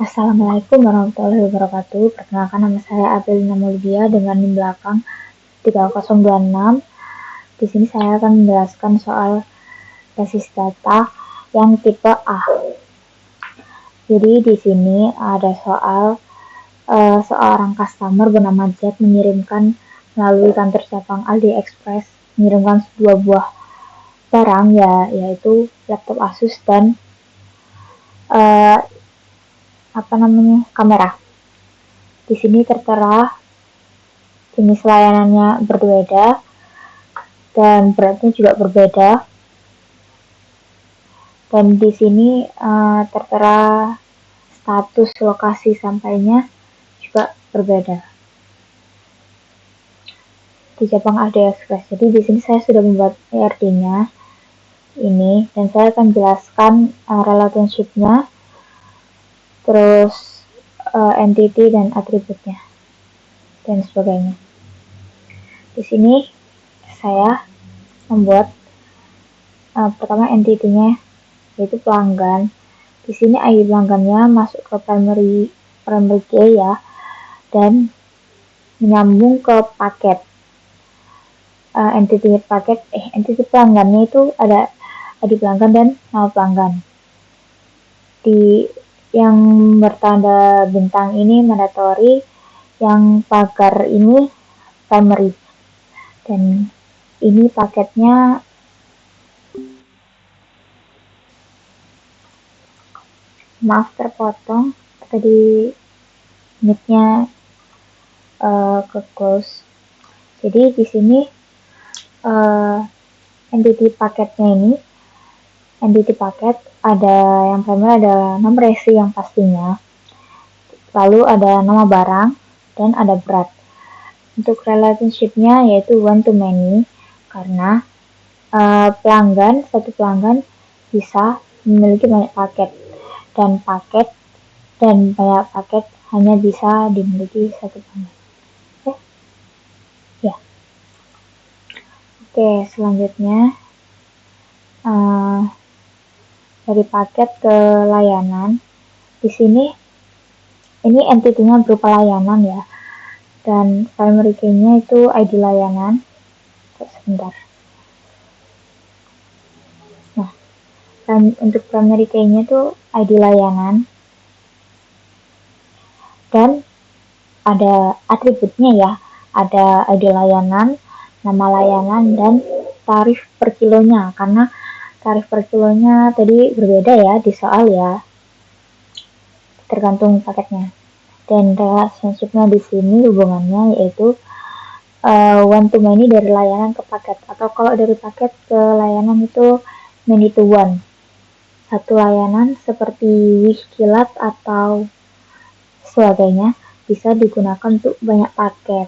Assalamualaikum warahmatullahi wabarakatuh. Perkenalkan, nama saya Apelina Muldia dengan NIM belakang 3026. Di sini saya akan menjelaskan soal basis data yang tipe A. Jadi di sini ada soal seorang customer bernama Jack mengirimkan melalui kantor cabang AliExpress, mengirimkan dua buah barang yaitu laptop Asus dan kamera. Di sini tertera jenis layanannya berbeda dan beratnya juga berbeda. Dan di sini tertera status lokasi sampainya juga berbeda di cabang AliExpress. Jadi di sini saya sudah membuat ERD-nya ini dan saya akan jelaskan relationship-nya, terus entity dan atributnya dan sebagainya. Di sini saya membuat pertama entity-nya yaitu pelanggan. Di sini ID pelanggannya masuk ke primary key ya, dan menyambung ke paket. Entity pelanggannya itu ada ID pelanggan dan nama pelanggan. Di yang bertanda bintang ini mandatory, yang pagar ini primary. Dan ini paketnya maaf terpotong tadi, mic-nya ke close. Jadi di sini entity paketnya ini, entity paket ada yang primary, ada nomor resi yang pastinya, lalu ada nama barang dan ada berat. Untuk relationship-nya yaitu one to many, karena satu pelanggan bisa memiliki banyak paket, dan banyak paket hanya bisa dimiliki satu pelanggan. Oke, selanjutnya dari paket ke layanan. Di sini ini entity-nya berupa layanan ya, dan primary key-nya itu ID layanan. Sebentar. Nah, untuk primary key-nya itu ID layanan, dan ada atributnya ya, ada ID layanan, nama layanan, dan tarif per kilonya, karena tarif per kilonya tadi berbeda ya di soal ya, tergantung paketnya. Dan relationship-nya di sini hubungannya yaitu one to many dari layanan ke paket, atau kalau dari paket ke layanan itu many to one. Satu layanan seperti Wish, Kilat atau sebagainya bisa digunakan untuk banyak paket.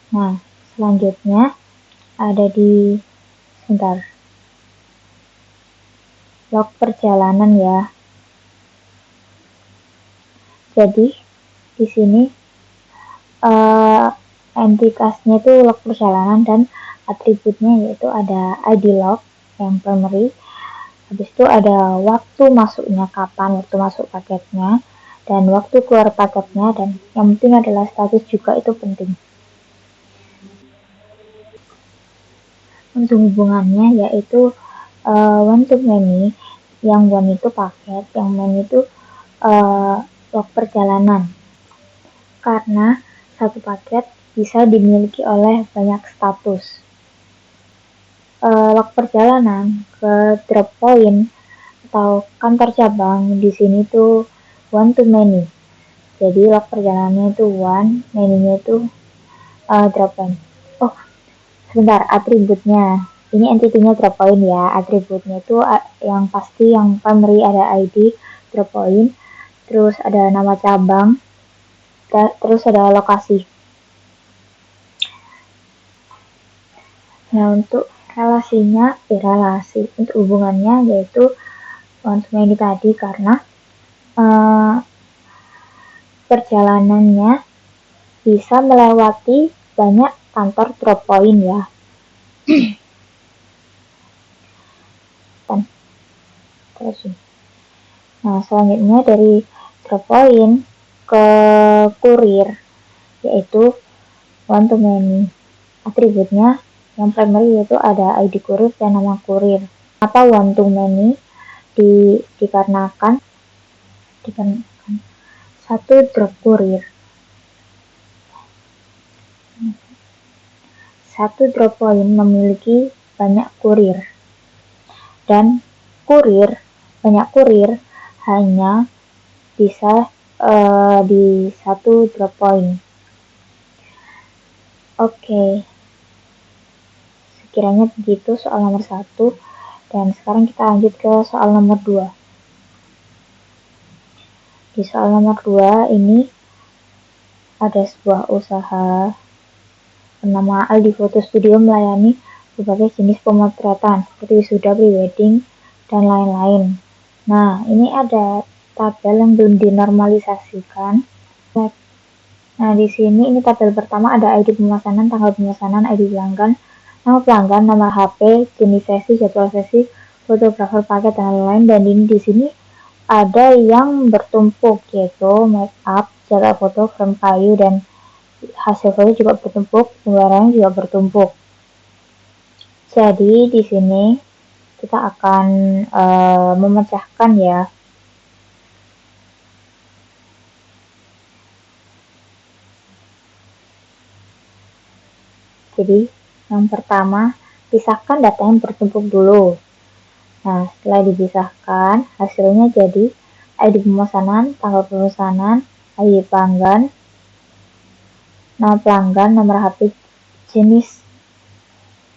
Nah, selanjutnya ada di log perjalanan ya. Jadi di sini entitasnya itu log perjalanan, dan atributnya yaitu ada ID log yang primary. Habis itu ada waktu masuknya, kapan waktu masuk paketnya, dan waktu keluar paketnya, dan yang penting adalah status juga, itu penting. Untuk hubungannya yaitu one to many, yang one itu paket, yang many itu log perjalanan. Karena satu paket bisa dimiliki oleh banyak status. Log perjalanan ke drop point atau kantor cabang di sini tuh one to many. Jadi log perjalanannya itu one, many-nya itu drop point. Oh, sebentar, atributnya. Ini entity-nya drop point ya. Atributnya itu yang pasti, yang primary ada ID drop point, terus ada nama cabang, terus ada lokasi. Nah, untuk untuk hubungannya yaitu one to many tadi, karena perjalanannya bisa melewati banyak kantor drop point ya. Nah, selanjutnya dari drop point ke kurir, yaitu one to many. Atributnya yang primary yaitu ada ID kurir dan nama kurir. Kenapa one to many? Dikarenakan satu drop kurir. Satu drop point memiliki banyak kurir. Dan banyak kurir hanya bisa di satu drop point. Oke. Sekiranya begitu soal nomor 1. Dan sekarang kita lanjut ke soal nomor 2. Di soal nomor 2 ini ada sebuah usaha bernama Aldi Photo Studio melayani berbagai jenis pemotretan seperti wisuda, prewedding, dan lain-lain. Nah, ini ada tabel yang belum dinormalisasikan. Nah, di sini ini tabel pertama ada ID pemesanan, tanggal pemesanan, ID pelanggan, nama pelanggan, nomor HP, jenis sesi, jadwal sesi, fotografer paket, dan lain-lain. Dan ini di sini ada yang bertumpuk, yaitu make up, jadwal foto, frame kayu, dan hasil foto juga bertumpuk, gambarannya juga bertumpuk. Jadi di sini kita akan memecahkan ya. Jadi yang pertama, pisahkan data yang bertumpuk dulu. Nah, setelah dipisahkan, hasilnya jadi ID pemesanan, tanggal pemesanan, ID pelanggan, nama pelanggan, nomor HP, jenis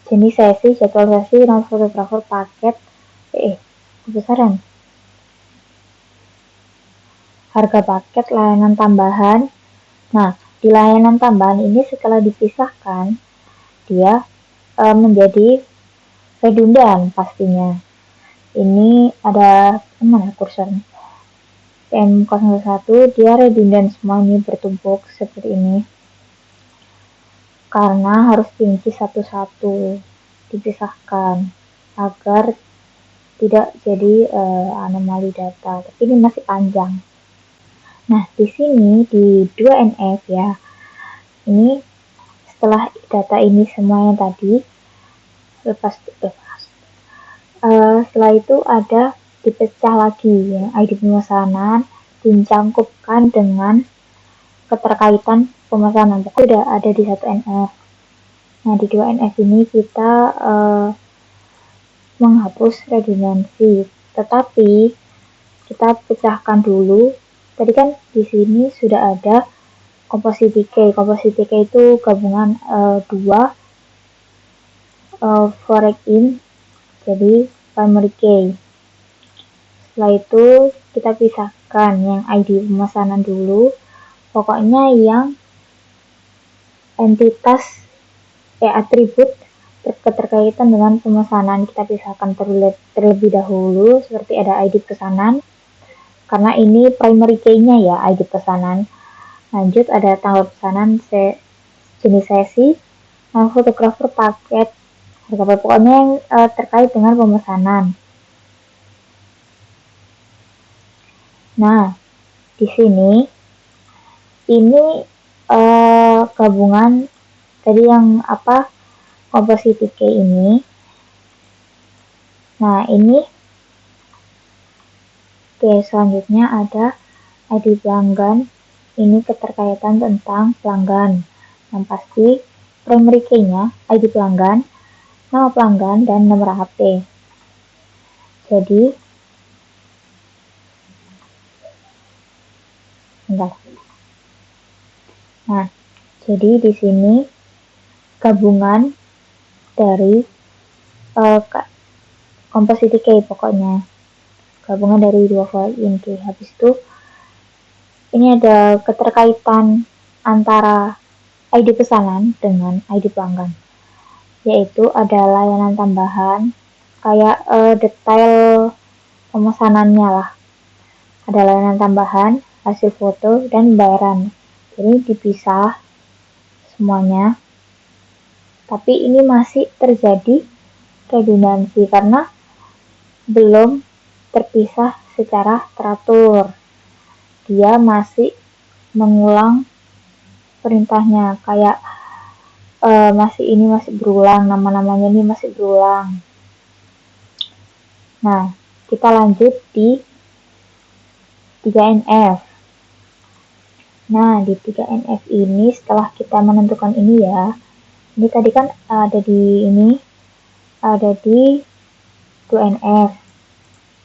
sesi, jadwal sesi, nama fotografer, paket, kebesaran, harga paket, layanan tambahan. Nah, di layanan tambahan ini setelah dipisahkan, dia menjadi redundan pastinya. Ini ada mana kursornya? PM01 dia redundan semua, ini bertumpuk seperti ini. Karena harus dirinci satu-satu, dipisahkan agar tidak jadi anomali data. Tapi ini masih panjang. Nah, di sini di 2NF ya. Ini setelah data ini semuanya tadi setelah itu ada dipecah lagi ya, ID pemesanan dicangkupkan dengan keterkaitan pemesanan. Sudah ada di 1NF. Nah, di 2NF ini kita menghapus redundansi, tetapi kita pecahkan dulu. Tadi kan di sini sudah ada composite key. Composite key itu gabungan dua foreign in, jadi primary key. Setelah itu kita pisahkan yang ID pemesanan dulu. Pokoknya yang entitas atribut keterkaitan dengan pemesanan kita pisahkan terlebih dahulu, seperti ada ID pesanan karena ini primary key-nya ya, ID pesanan. Lanjut ada tanggal pesanan, jenis sesi, nama fotografer, paket, harga, pokoknya yang terkait dengan pemesanan. Nah, di sini ini gabungan tadi yang composite key ini. Nah, ini selanjutnya ada ID pelanggan. Ini keterkaitan tentang pelanggan. Yang pasti primary key-nya ID pelanggan, nama pelanggan, dan nomor HP. Jadi Nah, jadi di sini gabungan dari composite key, pokoknya gabungan dari dua file in key. Habis itu ini ada keterkaitan antara ID pesanan dengan ID pelanggan, yaitu ada layanan tambahan kayak detail pemesanannya lah. Ada layanan tambahan, hasil foto, dan bayaran. Jadi dipisah semuanya. Tapi ini masih terjadi redundansi karena belum terpisah secara teratur. Dia masih mengulang perintahnya, kayak masih berulang, nama-namanya ini masih berulang. Nah, kita lanjut di 3NF. Nah, di 3NF ini setelah kita menentukan ini ya, ini tadi kan ada di 2NF.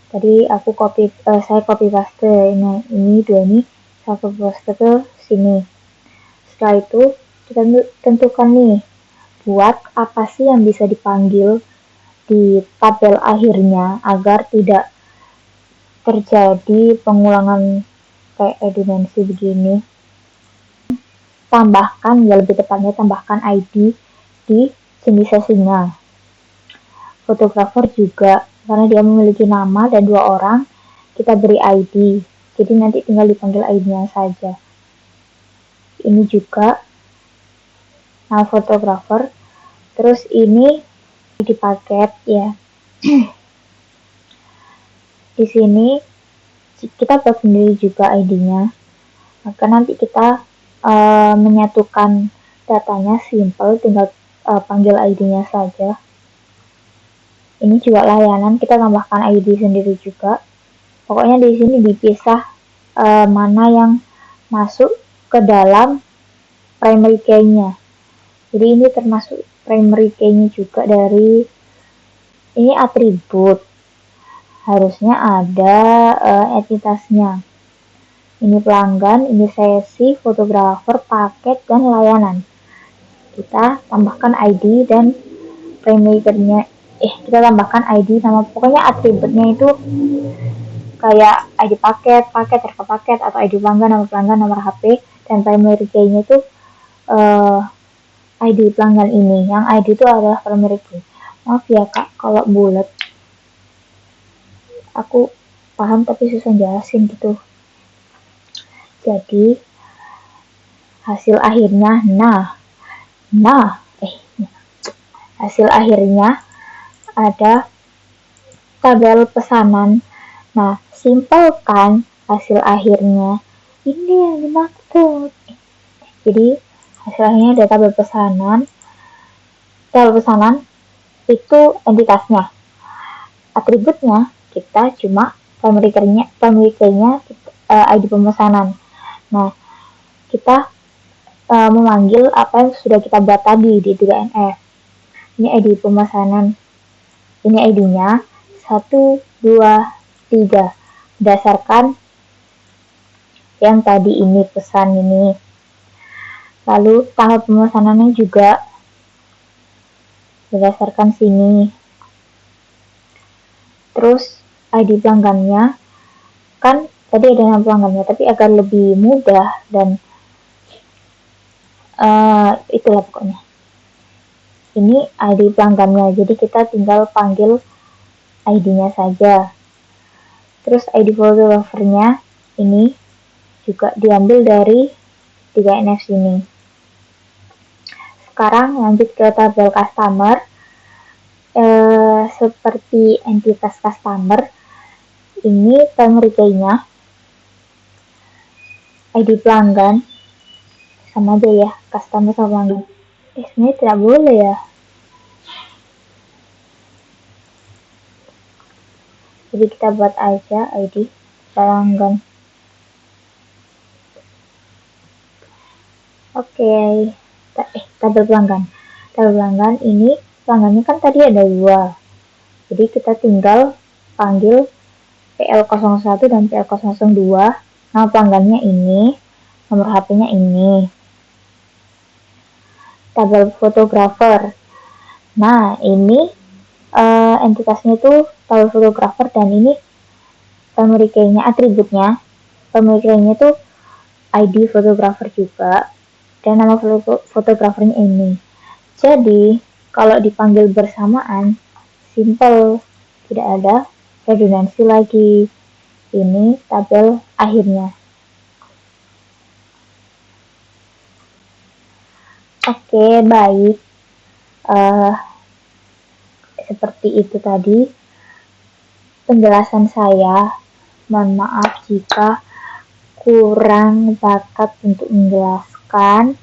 Tadi saya copy paste. Nah, ini dua ini saya copy paste ke sini. Setelah itu kita tentukan nih, buat apa sih yang bisa dipanggil di tabel akhirnya agar tidak terjadi pengulangan kayak dimensi begini. Tambahkan, ya lebih tepatnya tambahkan ID di jenis sesinya. Fotografer juga, karena dia memiliki nama dan 2 orang, kita beri ID. Jadi nanti tinggal dipanggil ID-nya saja. Ini juga nama fotografer. Terus ini di paket ya. Di sini kita buat sendiri juga ID-nya. Maka nanti kita menyatukan datanya simple, tinggal panggil ID-nya saja. Ini juga layanan, kita tambahkan ID sendiri juga. Pokoknya di sini dipisah mana yang masuk ke dalam primary key-nya. Jadi ini termasuk primary key-nya juga dari ini atribut. Harusnya ada entitasnya. Ini pelanggan, ini sesi, fotografer, paket, dan layanan. Kita tambahkan ID dan primary key-nya. Kita tambahkan ID nama, pokoknya atributnya itu kayak ID paket, harga paket, atau ID pelanggan, nomor HP, dan primary key-nya itu ID pelanggan ini. Yang ID itu adalah primary key. Maaf ya kak, kalau bulat. Aku paham tapi susah jelasin gitu. Jadi hasil akhirnya, hasil akhirnya ada tabel pesanan. Nah, simpelkan hasil akhirnya. Ini yang dimaksud. Jadi hasil akhirnya ada tabel pesanan. Tabel pesanan itu entitasnya. Atributnya kita cuma primary key-nya ID pemesanan. Nah, kita memanggil apa yang sudah kita buat tadi di 3NF. Ini ID pemesanan. Ini ID-nya 1, 2, 3. Berdasarkan yang tadi ini pesan ini. Lalu tanggal pemesanannya juga berdasarkan sini. Terus ID pelanggannya kan tadi ada nama pelanggannya, tapi agar lebih mudah dan itulah pokoknya. Ini ID pelanggannya, jadi kita tinggal panggil ID-nya saja. Terus ID fotografernya ini juga diambil dari 3NF sini. Sekarang lanjut ke tabel customer. Seperti entitas customer, ini primary key-nya, ID pelanggan, sama aja ya, customer sama pelanggan. Sebenarnya tidak boleh ya. Jadi kita buat aja ID pelanggan. Oke. Tabel pelanggan. Tabel pelanggan ini, pelanggannya kan tadi ada 2. Jadi kita tinggal panggil PL01 dan PL002. Nama pelanggannya ini, nomor HP-nya ini. Tabel fotografer. Nah, ini entitasnya itu tabel fotografer, dan ini primary key-nya, atributnya. Primary key-nya itu ID fotografer juga, dan nama fotografernya ini. Jadi, kalau dipanggil bersamaan, simple, tidak ada redundansi lagi. Ini tabel akhirnya. Oke, baik. Seperti itu tadi penjelasan saya Mohon maaf jika kurang bakat untuk menjelaskan,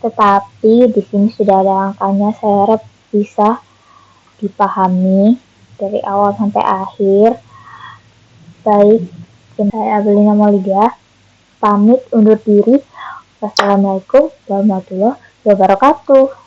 tetapi di sini sudah ada angkanya. Saya harap bisa dipahami dari awal sampai akhir. Baik, saya Abelina Maulidia pamit undur diri. Wassalamualaikum warahmatullahi wabarakatuh.